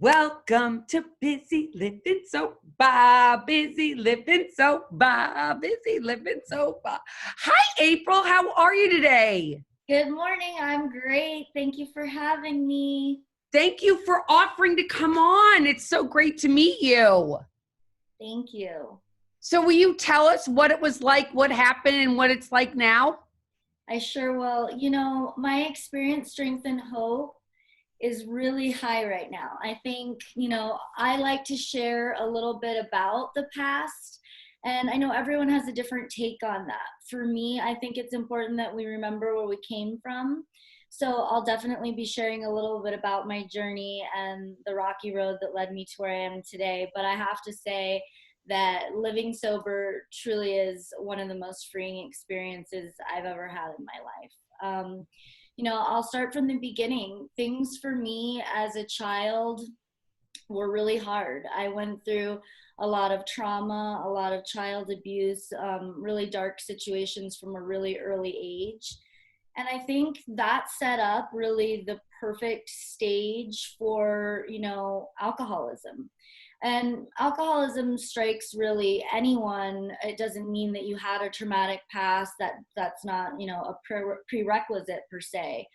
Welcome to Busy Living Sober. Busy Living Sober. Busy Living Sober. Hi, April. How are you today? Good morning. I'm great. Thank you for having me. Thank you for offering to come on. It's so great to meet you. Thank you. So will you tell us what it was like, what happened, and what it's like now? I sure will. My experience, strength, and hope is really high right now. I think, I like to share a little bit about the past, and I know everyone has a different take on that. For me, I think it's important that we remember where we came from. So I'll definitely be sharing a little bit about my journey and the rocky road that led me to where I am today. But I have to say that living sober truly is one of the most freeing experiences I've ever had in my life. I'll start from the beginning. Things for me as a child were really hard. I went through a lot of trauma, a lot of child abuse, really dark situations from a really early age. And I think that set up really the perfect stage for, alcoholism. And alcoholism strikes really anyone. It doesn't mean that you had a traumatic past. That's not, a prerequisite per se.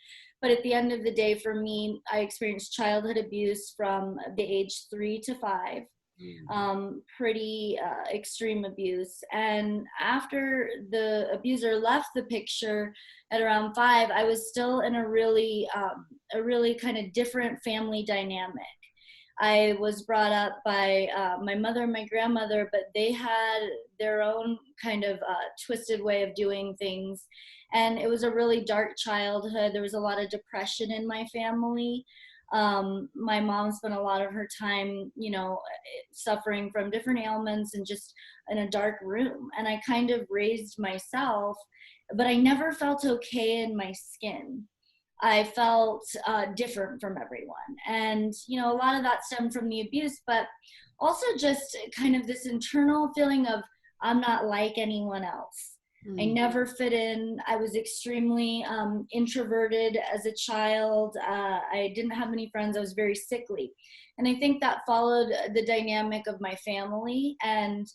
But at the end of the day, for me, I experienced childhood abuse from the age 3 to 5. Pretty extreme abuse. And after the abuser left the picture at around 5, I was still in a really kind of different family dynamic. I was brought up by my mother and my grandmother, but they had their own kind of twisted way of doing things. And it was a really dark childhood. There was a lot of depression in my family. My mom spent a lot of her time, suffering from different ailments and just in a dark room. And I kind of raised myself, but I never felt okay in my skin. I felt different from everyone. And, a lot of that stemmed from the abuse, but also just kind of this internal feeling of I'm not like anyone else. I never fit in. I was extremely introverted as a child. I didn't have many friends. I was very sickly. And I think that followed the dynamic of my family. And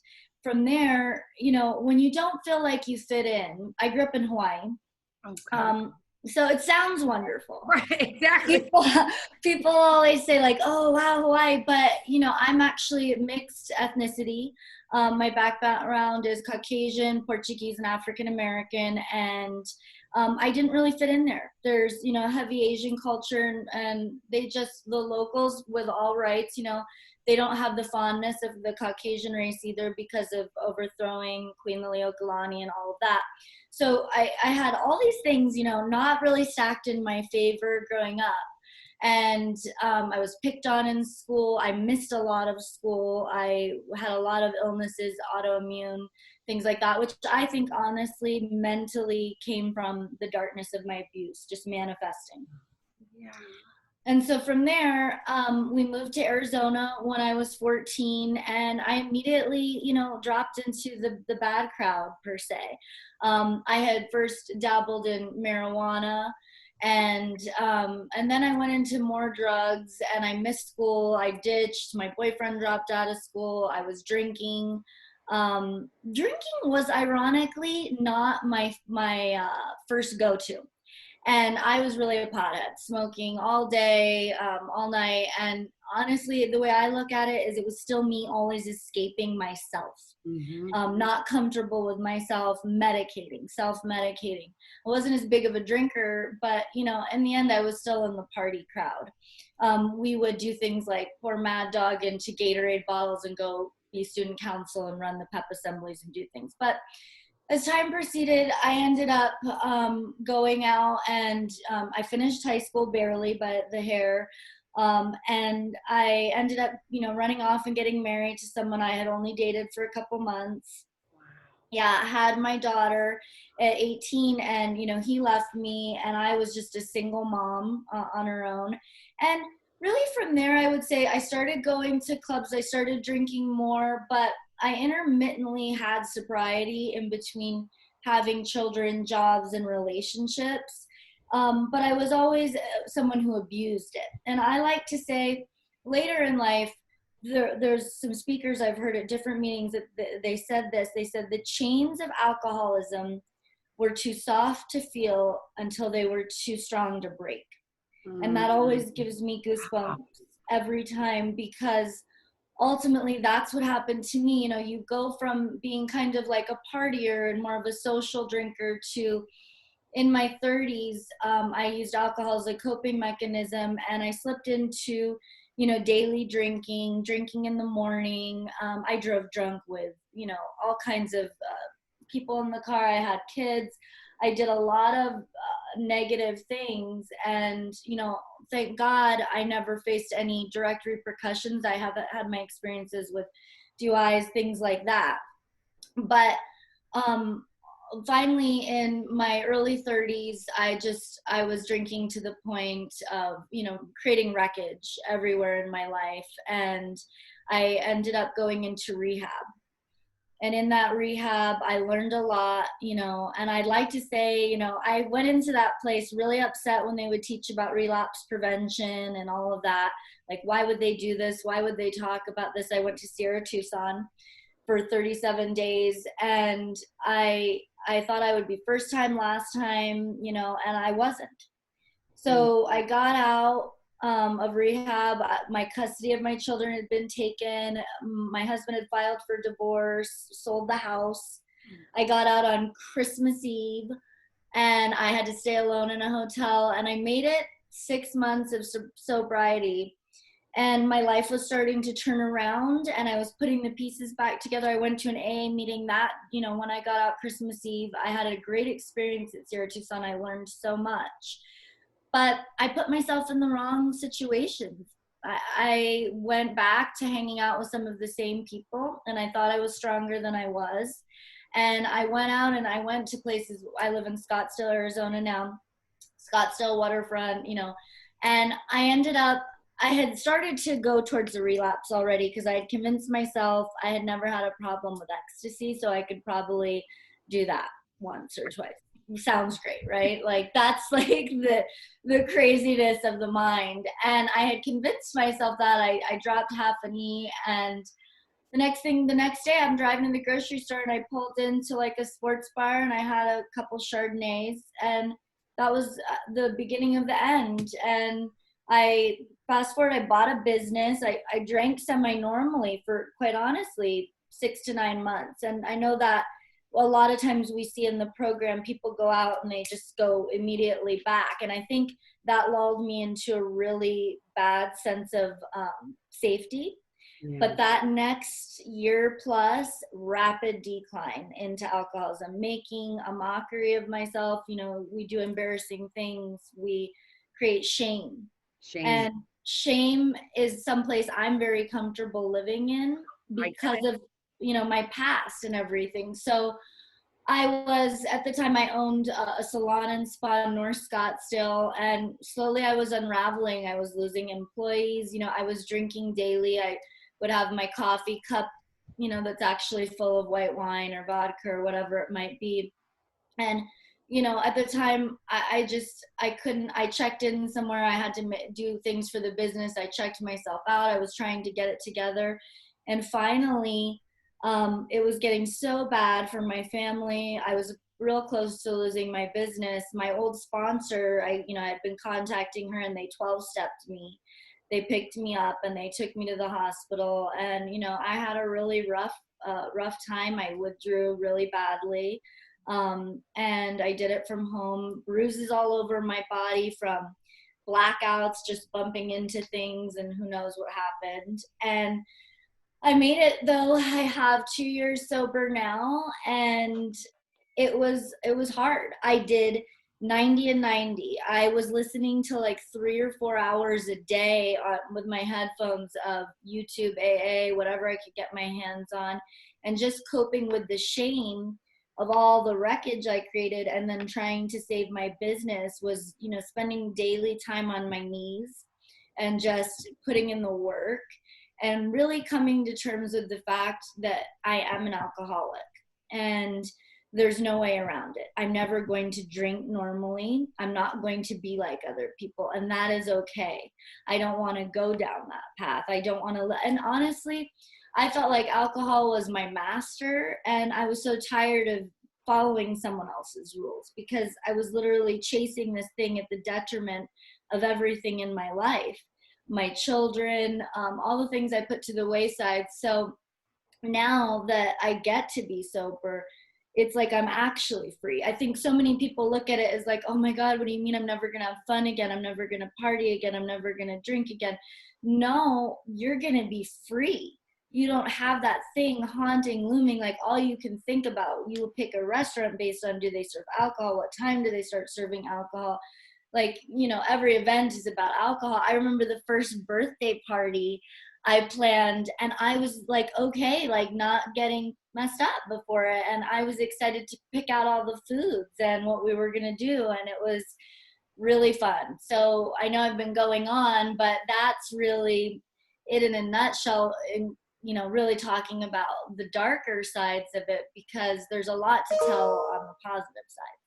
from there, when you don't feel like you fit in, I grew up in Hawaii. Okay. So it sounds wonderful. Right, exactly. People always say like, oh, wow, Hawaii. But, I'm actually mixed ethnicity. My background is Caucasian, Portuguese, and African American. And I didn't really fit in there. There's, heavy Asian culture, and the locals with all rights, they don't have the fondness of the Caucasian race either because of overthrowing Queen Liliuokalani and all of that. So I had all these things, not really stacked in my favor growing up. And I was picked on in school. I missed a lot of school. I had a lot of illnesses, autoimmune, things like that, which I think honestly mentally came from the darkness of my abuse, just manifesting. Yeah. And so from there, we moved to Arizona when I was 14, and I immediately, dropped into the bad crowd per se. I had first dabbled in marijuana, and then I went into more drugs, and I missed school. I ditched. My boyfriend dropped out of school. I was drinking. Drinking was ironically not my first go-to. And I was really a pothead, smoking all day, all night. And honestly, the way I look at it is it was still me always escaping myself, not comfortable with myself, self-medicating. I wasn't as big of a drinker, but, in the end, I was still in the party crowd. We would do things like pour Mad Dog into Gatorade bottles and go be student council and run the pep assemblies and do things. But as time proceeded, I ended up going out, and I finished high school barely by the hair. And I ended up, running off and getting married to someone I had only dated for a couple months. Yeah, I had my daughter at 18, and, he left me, and I was just a single mom on her own. And really from there, I would say I started going to clubs. I started drinking more, but I intermittently had sobriety in between having children, jobs, and relationships. But I was always someone who abused it. And I like to say later in life, there's some speakers I've heard at different meetings that they said this. They said the chains of alcoholism were too soft to feel until they were too strong to break. And that always gives me goosebumps every time, because ultimately that's what happened to me. You know, you go from being kind of like a partier and more of a social drinker to, in my 30s, I used alcohol as a coping mechanism, and I slipped into, you know, daily drinking in the morning. I drove drunk with, you know, all kinds of people in the car. I had kids. I did a lot of negative things, and, you know, thank God I never faced any direct repercussions. I haven't had my experiences with DUIs, things like that. But um, finally, in my early 30s, I was drinking to the point of, you know, creating wreckage everywhere in my life, and I ended up going into rehab. And in that rehab, I learned a lot, you know. And I'd like to say, you know, I went into that place really upset when they would teach about relapse prevention and all of that. Like, why would they do this? Why would they talk about this? I went to Sierra Tucson for 37 days, and I thought I would be first time, last time, you know, and I wasn't. So I got out of rehab. My custody of my children had been taken. My husband had filed for divorce, sold the house. I got out on Christmas Eve, and I had to stay alone in a hotel, and I made it 6 months of sobriety, and my life was starting to turn around, and I was putting the pieces back together. I went to an AA meeting that, you know, when I got out Christmas Eve. I had a great experience at Sierra Tucson. I learned so much, but I put myself in the wrong situations. I went back to hanging out with some of the same people, and I thought I was stronger than I was. And I went out and I went to places. I live in Scottsdale, Arizona now, Scottsdale waterfront, you know, and I had started to go towards the relapse already, because I had convinced myself I had never had a problem with ecstasy, so I could probably do that once or twice. Sounds great, right? Like, that's like the craziness of the mind. And I had convinced myself that. I dropped half a knee, and the next day I'm driving to the grocery store, and I pulled into like a sports bar, and I had a couple Chardonnays, and that was the beginning of the end. And I fast forward, I bought a business. I drank semi normally for, quite honestly, 6 to 9 months. And I know that a lot of times we see in the program, people go out and they just go immediately back. And I think that lulled me into a really bad sense of safety. But that next year plus, rapid decline into alcoholism, making a mockery of myself. You know, we do embarrassing things. We create shame. Shame. And shame is someplace I'm very comfortable living in I get because it. of, you know, my past and everything. So I was, at the time, I owned a salon and spa in North Scottsdale, and slowly I was unraveling. I was losing employees. You know, I was drinking daily. I would have my coffee cup, you know, that's actually full of white wine or vodka or whatever it might be. And, you know, at the time, I couldn't. I checked in somewhere. I had to do things for the business. I checked myself out. I was trying to get it together. And finally, it was getting so bad for my family. I was real close to losing my business. My old sponsor, I had been contacting her, and they 12-stepped me. They picked me up and they took me to the hospital. And, you know, I had a really rough time. I withdrew really badly. And I did it from home, bruises all over my body from blackouts, just bumping into things, and who knows what happened. And I made it, though. I have 2 years sober now, and it was hard. I did 90 and 90. I was listening to like 3 or 4 hours a day with my headphones of YouTube, AA, whatever I could get my hands on, and just coping with the shame of all the wreckage I created, and then trying to save my business. Was, you know, spending daily time on my knees and just putting in the work, and really coming to terms with the fact that I am an alcoholic. And there's no way around it. I'm never going to drink normally. I'm not going to be like other people, and that is okay. I don't want to go down that path. I don't want to, and honestly, I felt like alcohol was my master, and I was so tired of following someone else's rules because I was literally chasing this thing at the detriment of everything in my life, my children, all the things I put to the wayside. So now that I get to be sober, it's like I'm actually free. I think so many people look at it as like, oh my God, what do you mean I'm never gonna have fun again? I'm never gonna party again. I'm never gonna drink again. No, you're gonna be free. You don't have that thing haunting, looming, like all you can think about. You will pick a restaurant based on, do they serve alcohol? What time do they start serving alcohol? Like, you know, every event is about alcohol. I remember the first birthday party I planned, and I was like, okay, like not getting messed up before it. And I was excited to pick out all the foods and what we were going to do. And it was really fun. So I know I've been going on, but that's really it in a nutshell. In, you know, really talking about the darker sides of it, because there's a lot to tell on the positive side.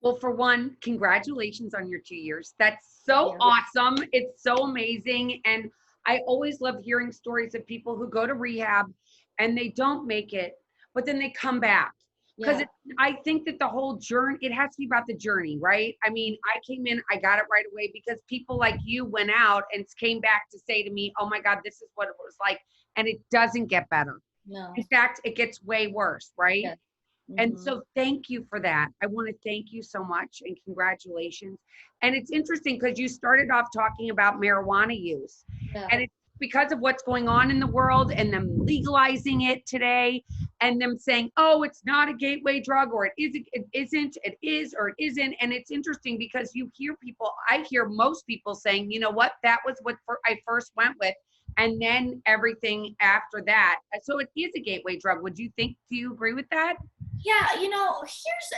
Well, for one, congratulations on your 2 years. That's so Yeah. awesome. It's so amazing. And I always love hearing stories of people who go to rehab and they don't make it, but then they come back. Because Yeah. I think that the whole journey, it has to be about the journey, right? I mean, I came in, I got it right away because people like you went out and came back to say to me, oh my God, this is what it was like. And it doesn't get better. In No. fact, it gets way worse, right? Yeah. And Mm-hmm. so thank you for that. I want to thank you so much and congratulations. And it's interesting because you started off talking about marijuana use. Yeah. And it's because of what's going on in the world and them legalizing it today and them saying, oh, it's not a gateway drug, or it isn't, it is, or it isn't. And it's interesting because you hear people, I hear most people saying, you know what, that was what I first went with. And then everything after that. So it is a gateway drug. Do you agree with that? Yeah, you know,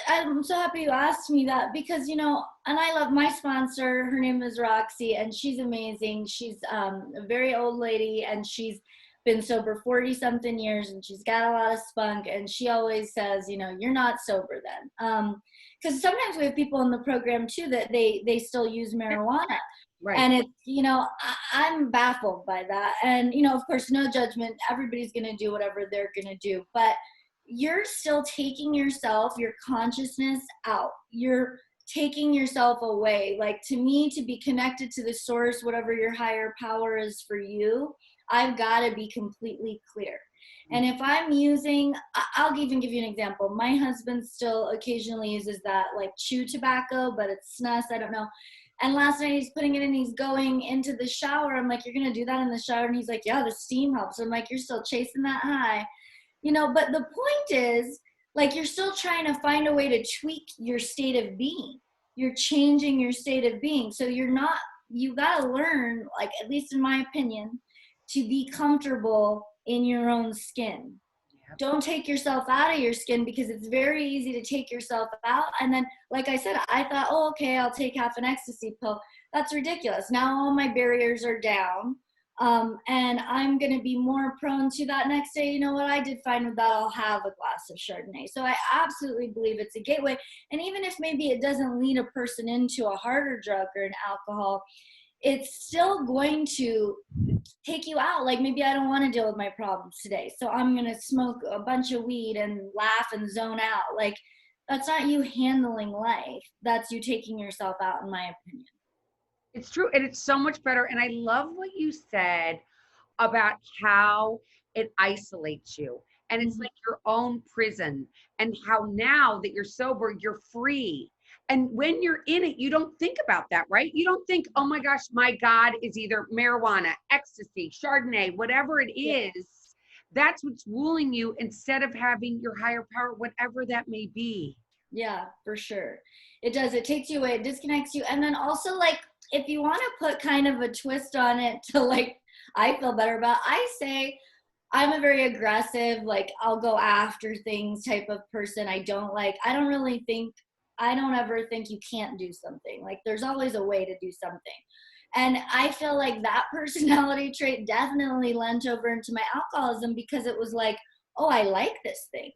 I'm so happy you asked me that because, you know, and I love my sponsor. Her name is Roxy, and she's amazing. She's a very old lady, and she's been sober 40 something years, and she's got a lot of spunk. And she always says, you know, you're not sober then. Because sometimes we have people in the program too that they still use marijuana. Right. And it's, you know, I'm baffled by that. And, you know, of course, no judgment. Everybody's going to do whatever they're going to do. But you're still taking yourself, your consciousness out. You're taking yourself away. Like, to me, to be connected to the source, whatever your higher power is for you, I've got to be completely clear. And if I'm using, I'll even give you an example. My husband still occasionally uses that like chew tobacco, but it's snus. I don't know. And last night he's putting it in, he's going into the shower. I'm like, you're going to do that in the shower? And he's like, yeah, the steam helps. I'm like, you're still chasing that high. You know, but the point is, like, you're still trying to find a way to tweak your state of being. You're changing your state of being. So you're not, you got to learn, like, at least in my opinion, to be comfortable in your own skin. Yep. Don't take yourself out of your skin, because it's very easy to take yourself out. And then, like I said, I thought, oh, okay, I'll take half an ecstasy pill. That's ridiculous. Now all my barriers are down. And I'm going to be more prone to that next day. You know what? I did fine with that. I'll have a glass of Chardonnay. So I absolutely believe it's a gateway. And even if maybe it doesn't lead a person into a harder drug or an alcohol, it's still going to take you out. Like, maybe I don't want to deal with my problems today, so I'm going to smoke a bunch of weed and laugh and zone out. Like, that's not you handling life. That's you taking yourself out, in my opinion. It's true. And it's so much better. And I love what you said about how it isolates you. And it's Mm-hmm. like your own prison. And how now that you're sober, you're free. And when you're in it, you don't think about that, right? You don't think, oh my gosh, my God is either marijuana, ecstasy, Chardonnay, whatever it Yeah. is. That's what's ruling you instead of having your higher power, whatever that may be. Yeah, for sure. It does. It takes you away. It disconnects you. And then also, like, if you want to put kind of a twist on it to, like, I feel better about, I say I'm a very aggressive, like, I'll go after things type of person. I don't really think, I don't ever think you can't do something. Like, there's always a way to do something. And I feel like that personality trait definitely lent over into my alcoholism, because it was like, oh, I like this thing.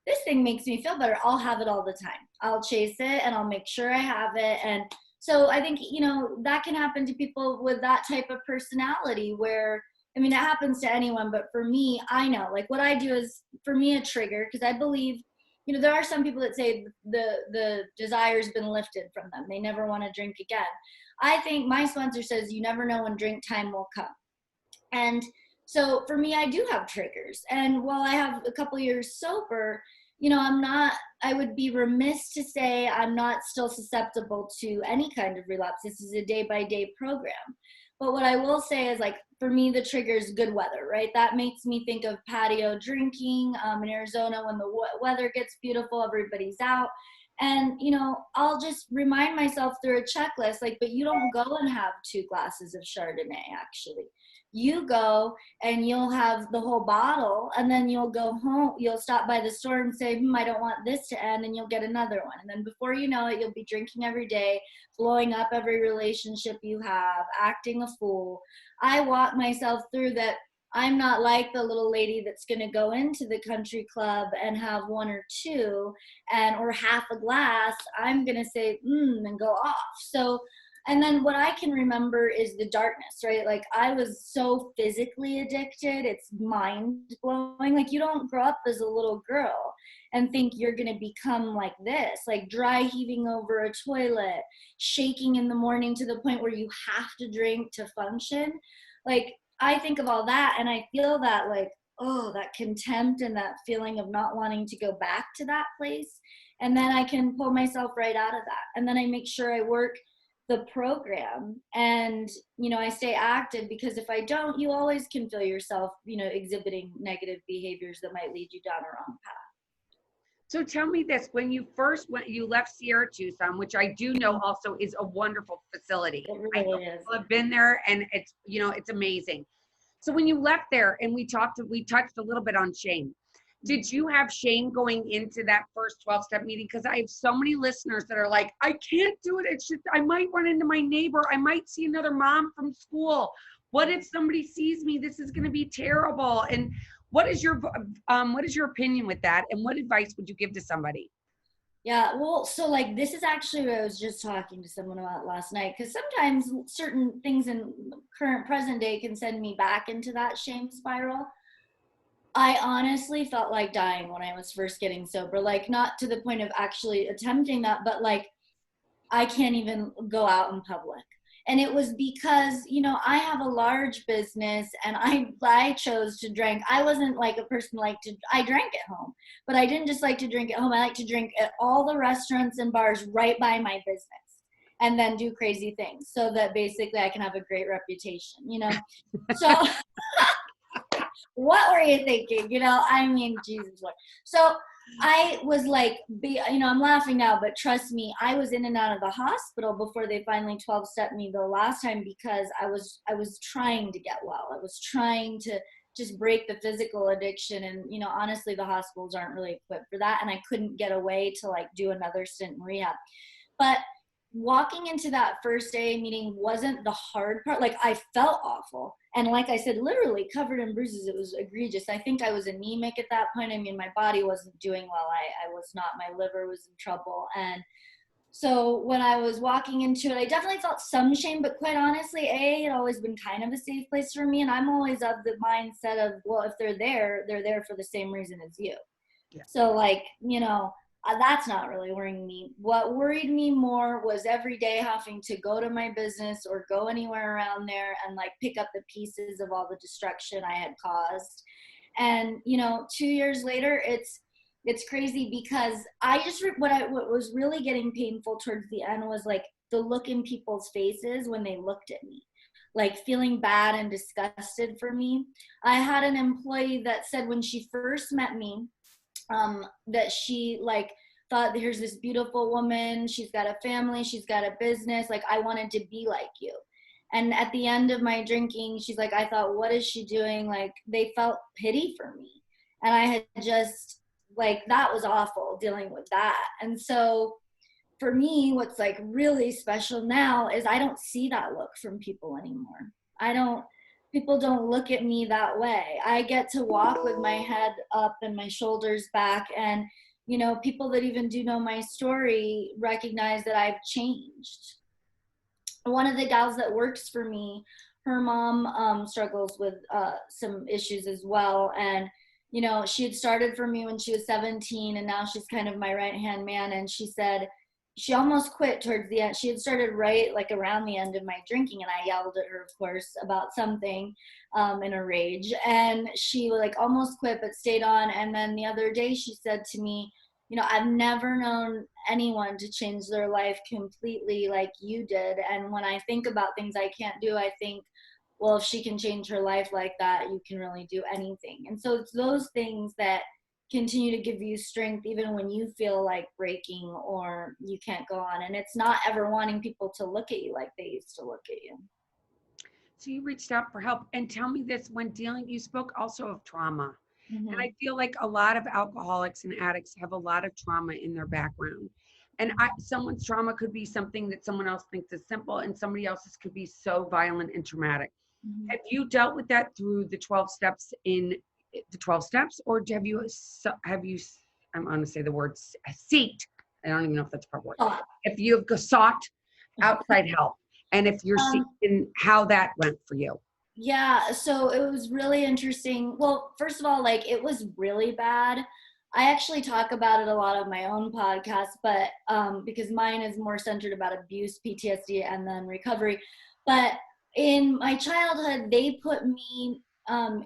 this thing makes me feel better. I'll have it all the time. I'll chase it and I'll make sure I have it. And so I think, you know, that can happen to people with that type of personality where, I mean, it happens to anyone, but for me, I know, like, what I do is, for me, a trigger, because I believe, you know, there are some people that say the desire's been lifted from them. They never want to drink again. I think my sponsor says you never know when drink time will come. And so for me, I do have triggers. And while I have a couple years sober, you know, I would be remiss to say I'm not still susceptible to any kind of relapse. This is a day by day program. But what I will say is, like, for me, the trigger is good weather, right? That makes me think of patio drinking in Arizona when the weather gets beautiful, everybody's out. And, you know, I'll just remind myself through a checklist, like, but you don't go and have 2 glasses of Chardonnay, actually. You go and you'll have the whole bottle, and then you'll go home, you'll stop by the store and say, I don't want this to end, and you'll get another one. And then before you know it, you'll be drinking every day, blowing up every relationship you have, acting a fool. I walk myself through that. I'm not like the little lady that's going to go into the country club and have 1 or 2 or half a glass. I'm going to say, and go off. So, and then what I can remember is the darkness, right? Like, I was so physically addicted. It's mind blowing. Like, you don't grow up as a little girl and think you're going to become like this, like dry heaving over a toilet, shaking in the morning to the point where you have to drink to function. Like, I think of all that and I feel that, like, oh, that contempt and that feeling of not wanting to go back to that place. And then I can pull myself right out of that. And then I make sure I work the program and, you know, I stay active, because if I don't, you always can feel yourself, you know, exhibiting negative behaviors that might lead you down a wrong path. So tell me this, when you first went, you left Sierra Tucson, which I do know also is a wonderful facility. It I really know is. people have been there and it's, you know, it's amazing. So when you left there and we touched a little bit on shame. Did you have shame going into that first 12-step meeting? Because I have so many listeners that are like, I can't do it. It's just, I might run into my neighbor. I might see another mom from school. What if somebody sees me? This is going to be terrible. And what is your opinion with that? And what advice would you give to somebody? Yeah, well, so, like, this is actually what I was just talking to someone about last night, because sometimes certain things in current present day can send me back into that shame spiral. I honestly felt like dying when I was first getting sober, like, not to the point of actually attempting that, but like, I can't even go out in public. And it was because, you know, I have a large business and I chose to drink. I wasn't like a person like to, I drank at home, but I didn't just like to drink at home. I like to drink at all the restaurants and bars right by my business and then do crazy things so that basically I can have a great reputation, you know? So what were you thinking? You know, I mean, Jesus Lord. So I was like, you know, I'm laughing now, but trust me, I was in and out of the hospital before they finally 12-stepped me the last time, because I was trying to get well. I was trying to just break the physical addiction. And, you know, honestly, the hospitals aren't really equipped for that. And I couldn't get away to like do another stint in rehab. But walking into that first day meeting wasn't the hard part. Like, I felt awful. And like I said, literally covered in bruises. It was egregious. I think I was anemic at that point. I mean, my body wasn't doing well. I was not. My liver was in trouble. And so when I was walking into it, I definitely felt some shame, but quite honestly, AA had always been kind of a safe place for me. And I'm always of the mindset of, well, if they're there for the same reason as you. Yeah. So, like, you know, that's not really worrying me. What worried me more was every day having to go to my business or go anywhere around there and like pick up the pieces of all the destruction I had caused. And, you know, 2 years later, it's crazy, because I just, what was really getting painful towards the end was like the look in people's faces when they looked at me, like feeling bad and disgusted for me. I had an employee that said when she first met me, that she like thought, here's this beautiful woman, she's got a family, she's got a business, like, I wanted to be like you. And at the end of my drinking, she's like, I thought, what is she doing? Like, they felt pity for me. And I had just, like, that was awful dealing with that. And so for me, what's like really special now is I don't see that look from people anymore. I don't, people don't look at me that way. I get to walk with my head up and my shoulders back, and people that even do know my story recognize that I've changed. One of the gals that works for me, her mom struggles with some issues as well, and she had started for me when she was 17, and now she's kind of my right hand man. And she said she almost quit towards the end. She had started right like around the end of my drinking, and I yelled at her, of course, about something in a rage, and she like almost quit but stayed on. And then the other day she said to me, I've never known anyone to change their life completely like you did. And when I think about things I can't do, I think, well, if she can change her life like that, you can really do anything. And so it's those things that continue to give you strength even when you feel like breaking or you can't go on. And it's not ever wanting people to look at you like they used to look at you. So you reached out for help. And tell me this, when dealing, you spoke also of trauma. Mm-hmm. And I feel like a lot of alcoholics and addicts have a lot of trauma in their background. And someone's trauma could be something that someone else thinks is simple, and somebody else's could be so violent and traumatic. Mm-hmm. Have you dealt with that through the 12 steps or have you, I'm going to say the word seeked. I don't even know if that's a proper word. If you've sought outside help, and if you're seeing how that went for you. Yeah, so it was really interesting. Well, first of all, like it was really bad. I actually talk about it a lot on my own podcast, but because mine is more centered about abuse, PTSD, and then recovery. But in my childhood, they put me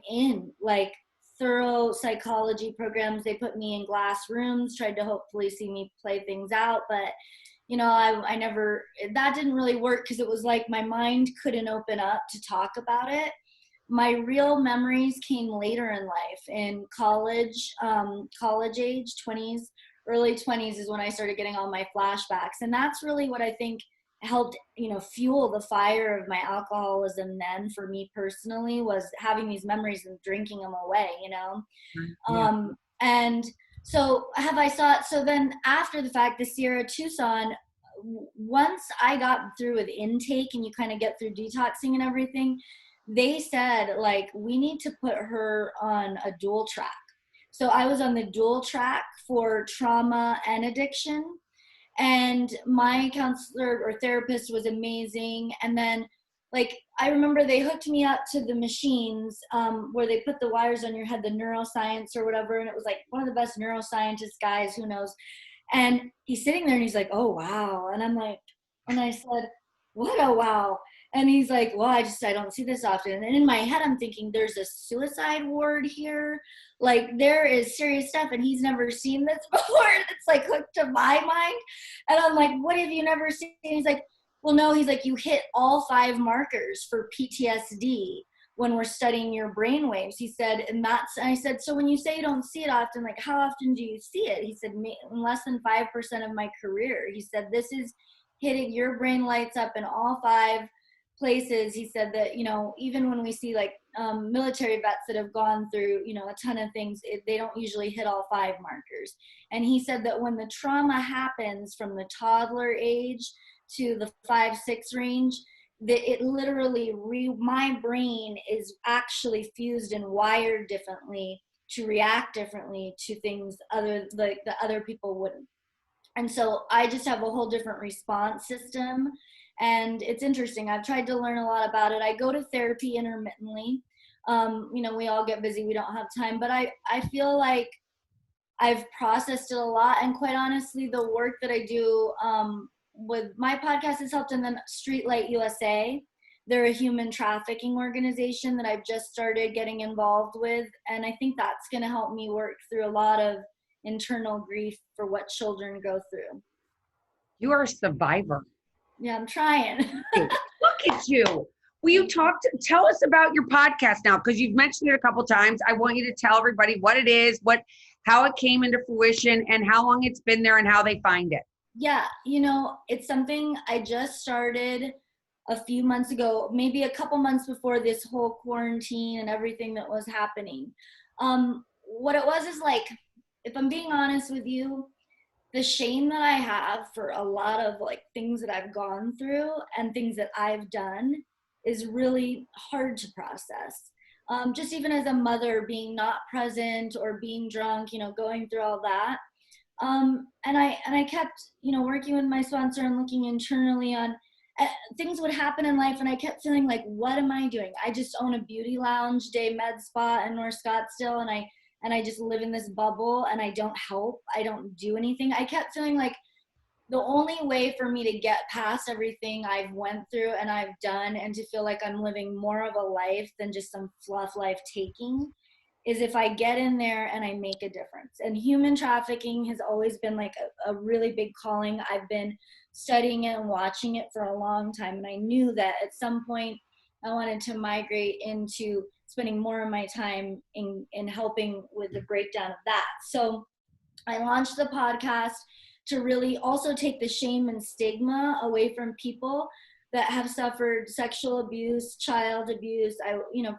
in like thorough psychology programs. They put me in glass rooms, tried to hopefully see me play things out, but I never, that didn't really work because it was like my mind couldn't open up to talk about it. My real memories came later in life, in college, college age, 20s, early 20s is when I started getting all my flashbacks. And that's really what I think helped, fuel the fire of my alcoholism then for me personally, was having these memories and drinking them away, Yeah. And so so then after the fact, the Sierra Tucson, once I got through with intake and you kind of get through detoxing and everything, they said like, we need to put her on a dual track. So I was on the dual track for trauma and addiction, and my counselor or therapist was amazing. And then like I remember they hooked me up to the machines where they put the wires on your head, the neuroscience or whatever, and it was like one of the best neuroscientist guys, who knows. And he's sitting there and he's like, oh wow. And I'm like, and I said, what a wow. And he's like, well, I don't see this often. And in my head I'm thinking, there's a suicide ward here, like there is serious stuff, and he's never seen this before. It's like hooked to my mind. And I'm like, what have you never seen? And he's like, well, no. He's like, you hit all 5 markers for PTSD when we're studying your brain waves. He said, and I said, so when you say you don't see it often, like how often do you see it? He said, less than 5% of my career. He said, this is hitting your brain lights up in all 5 places. He said that, even when we see like military vets that have gone through, a ton of things, they don't usually hit all 5 markers. And he said that when the trauma happens from the toddler age to the 5-6 range, that it literally, my brain is actually fused and wired differently to react differently to things that other people wouldn't. And so I just have a whole different response system. And it's interesting. I've tried to learn a lot about it. I go to therapy intermittently. We all get busy. We don't have time. But I feel like I've processed it a lot. And quite honestly, the work that I do with my podcast has helped. And then Streetlight USA, they're a human trafficking organization that I've just started getting involved with. And I think that's going to help me work through a lot of internal grief for what children go through. You are a survivor. Yeah, I'm trying. Look at you. Will you tell us about your podcast now? Because you've mentioned it a couple times. I want you to tell everybody what it is, how it came into fruition, and how long it's been there and how they find it. Yeah, it's something I just started a few months ago, maybe a couple months before this whole quarantine and everything that was happening. What it was is like, if I'm being honest with you, the shame that I have for a lot of like things that I've gone through and things that I've done is really hard to process. Just even as a mother, being not present or being drunk, going through all that. And I kept, working with my sponsor and looking internally on things would happen in life, and I kept feeling like, what am I doing? I just own a beauty lounge, day med spa in North Scottsdale, and I just live in this bubble, and I don't help. I don't do anything. I kept feeling like the only way for me to get past everything I've went through and I've done, and to feel like I'm living more of a life than just some fluff life taking, is if I get in there and I make a difference. And human trafficking has always been like a really big calling. I've been studying it and watching it for a long time. And I knew that at some point I wanted to migrate into spending more of my time in helping with the breakdown of that. So I launched the podcast to really also take the shame and stigma away from people that have suffered sexual abuse, child abuse.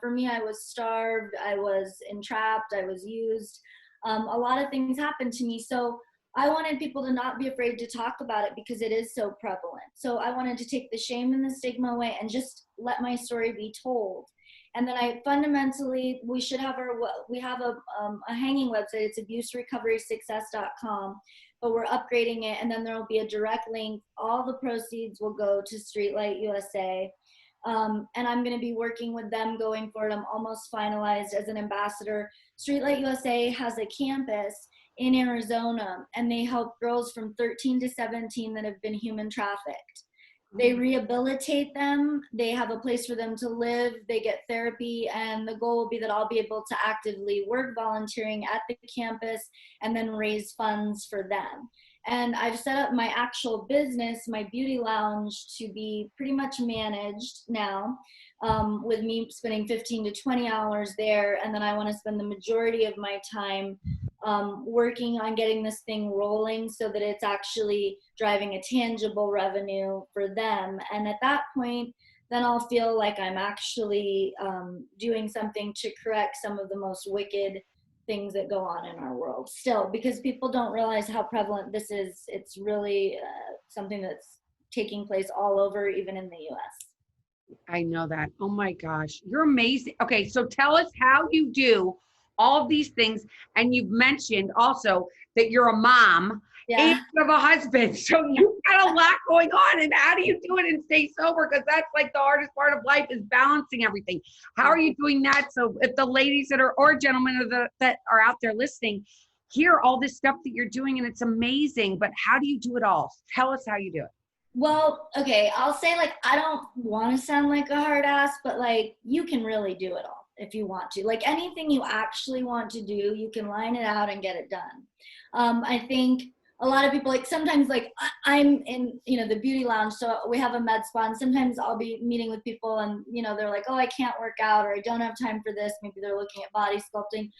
For me, I was starved, I was entrapped, I was used. A lot of things happened to me. So I wanted people to not be afraid to talk about it because it is so prevalent. So I wanted to take the shame and the stigma away and just let my story be told. And then we have a hanging website. It's abuserecoverysuccess.com, but we're upgrading it. And then there will be a direct link. All the proceeds will go to Streetlight USA. And I'm going to be working with them going forward. I'm almost finalized as an ambassador. Streetlight USA has a campus in Arizona, and they help girls from 13 to 17 that have been human trafficked. They rehabilitate them. They have a place for them to live. They get therapy. And the goal will be that I'll be able to actively work volunteering at the campus and then raise funds for them. And I've set up my actual business, my beauty lounge, to be pretty much managed now, with me spending 15 to 20 hours there. And then I want to spend the majority of my time working on getting this thing rolling so that it's actually driving a tangible revenue for them. And at that point, then I'll feel like I'm actually doing something to correct some of the most wicked things that go on in our world still, because people don't realize how prevalent this is. It's really something that's taking place all over, even in the US. I know that. Oh my gosh, you're amazing. Okay, so tell us how you do all of these things. And you've mentioned also that you're a mom and Yeah. you have a husband. So you've got a lot going on. And how do you do it and stay sober? Because that's like the hardest part of life, is balancing everything. How are you doing that? So if the ladies that are, or gentlemen that are out there listening, hear all this stuff that you're doing, and it's amazing, but how do you do it all? Tell us how you do it. Well, okay, I'll say, like, I don't want to sound like a hard ass, but like, you can really do it all if you want to. Like, anything you actually want to do, you can line it out and get it done. I think a lot of people, like, sometimes, like, I'm in, the beauty lounge, so we have a med spa, and sometimes I'll be meeting with people and, they're like, oh, I can't work out, or I don't have time for this. Maybe they're looking at body sculpting.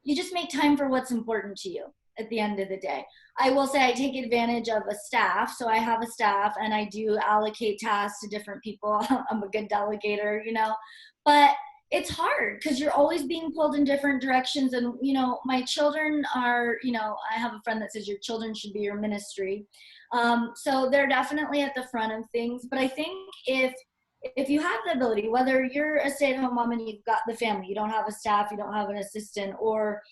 You just make time for what's important to you at the end of the day. I will say I take advantage of a staff. So I have a staff and I do allocate tasks to different people. I'm a good delegator, but it's hard because you're always being pulled in different directions. And, my children are, I have a friend that says your children should be your ministry. So they're definitely at the front of things. But I think if you have the ability, whether you're a stay-at-home mom and you've got the family, you don't have a staff, you don't have an assistant, or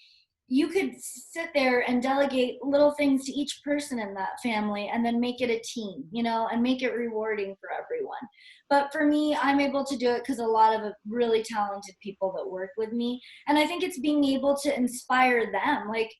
you could sit there and delegate little things to each person in that family and then make it a team, and make it rewarding for everyone. But for me, I'm able to do it because a lot of really talented people that work with me. And I think it's being able to inspire them. Like,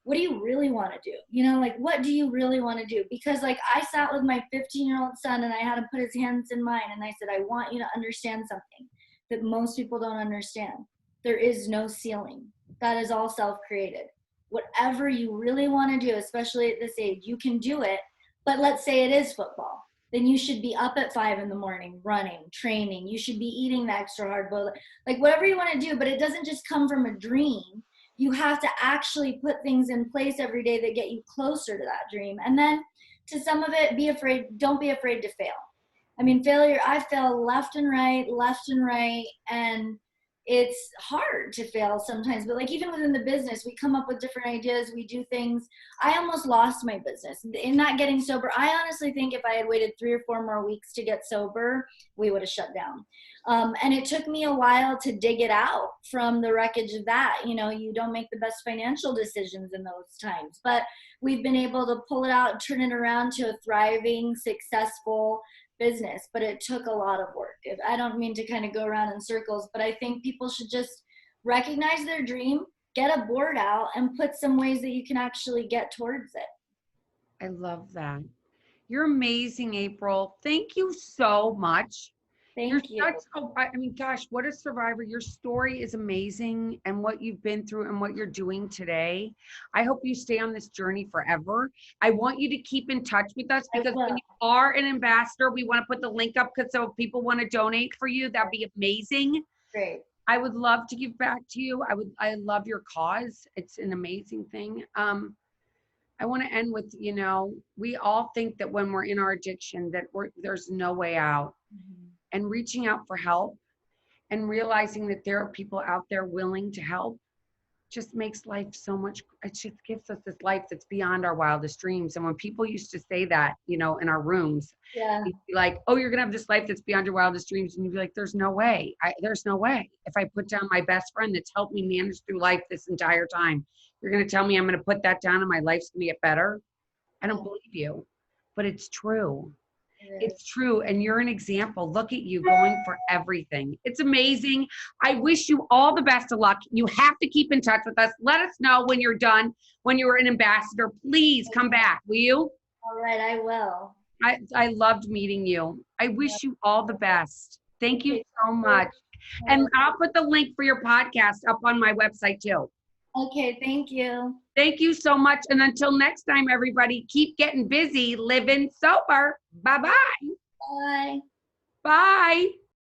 what do you really want to do? Like, what do you really want to do? Because, like, I sat with my 15-year-old son and I had him put his hands in mine. And I said, I want you to understand something that most people don't understand. There is no ceiling. That is all self-created. Whatever you really want to do, especially at this age, you can do it. But let's say it is football. Then you should be up at 5 a.m, running, training. You should be eating the extra hard boiled, like whatever you want to do. But it doesn't just come from a dream. You have to actually put things in place every day that get you closer to that dream. And then to some of it, don't be afraid to fail. I mean, failure, I fail left and right. And it's hard to fail sometimes. But like even within the business, we come up with different ideas, we do things. I almost lost my business in not getting sober. I honestly think if I had waited 3 or 4 more weeks to get sober, we would have shut down. And it took me a while to dig it out from the wreckage of that. You know, you don't make the best financial decisions in those times, but we've been able to pull it out and turn it around to a thriving, successful business. But it took a lot of work. I don't mean to kind of go around in circles, but I think people should just recognize their dream, get a board out, and put some ways that you can actually get towards it. I love that. You're amazing, April. Thank you so much. You're Thank you. such I mean, gosh, what a survivor. Your story is amazing, and what you've been through and what you're doing today. I hope you stay on this journey forever. I want you to keep in touch with us, because when you are an ambassador, we want to put the link up, because so if people want to donate for you, that'd be amazing. Great. I would love to give back to you. I love your cause. It's an amazing thing. I want to end with, we all think that when we're in our addiction that there's no way out. Mm-hmm. And reaching out for help and realizing that there are people out there willing to help just makes life so much, it just gives us this life that's beyond our wildest dreams. And when people used to say that, in our rooms, Yeah. you'd be like, oh, you're gonna have this life that's beyond your wildest dreams. And you'd be like, there's no way. There's no way. If I put down my best friend that's helped me manage through life this entire time, you're gonna tell me I'm gonna put that down and my life's gonna get better? I don't believe you, but it's true. It's true. And you're an example. Look at you going for everything. It's amazing. I wish you all the best of luck. You have to keep in touch with us. Let us know when you're done, when you're an ambassador. Please come back. Will you? All right, I will. I loved meeting you. I wish you all the best. Thank you so much. And I'll put the link for your podcast up on my website too. Okay, thank you. Thank you so much. And until next time, everybody, keep getting busy, living sober. Bye-bye. Bye. Bye.